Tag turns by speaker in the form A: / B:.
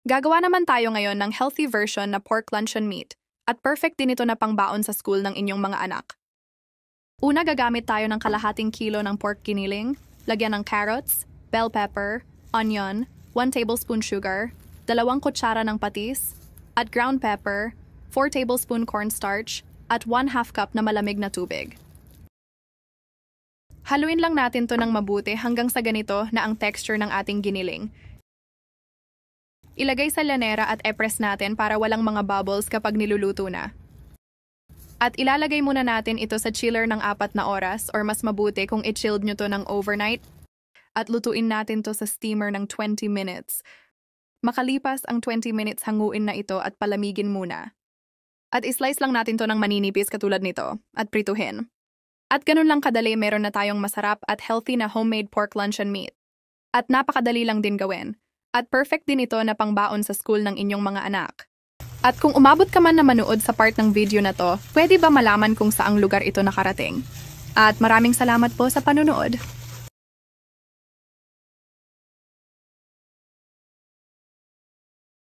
A: Gagawa naman tayo ngayon ng healthy version na pork luncheon meat at perfect din ito na pangbaon sa school ng inyong mga anak. Una, gagamit tayo ng kalahating kilo ng pork giniling, lagyan ng carrots, bell pepper, onion, 1 tablespoon sugar, 2 kutsara ng patis, at ground pepper, 4 tablespoon cornstarch, at 1/2 cup na malamig na tubig. Haluin lang natin to ng mabuti hanggang sa ganito na ang texture ng ating giniling. Ilagay sa lanera at e-press natin para walang mga bubbles kapag niluluto na. At ilalagay muna natin ito sa chiller ng 4 na oras or mas mabuti kung i-chilled nyo to ng overnight. At lutuin natin to sa steamer ng 20 minutes. Makalipas ang 20 minutes, hanguin na ito at palamigin muna. At islice lang natin to ng maninipis katulad nito at prituhin. At ganun lang kadali, meron na tayong masarap at healthy na homemade pork luncheon meat. At napakadali lang din gawin. At perfect din ito na pangbaon sa school ng inyong mga anak. At kung umabot ka man na manood sa part ng video na to, pwede ba malaman kung saang lugar ito nakarating? At maraming salamat po sa panunood.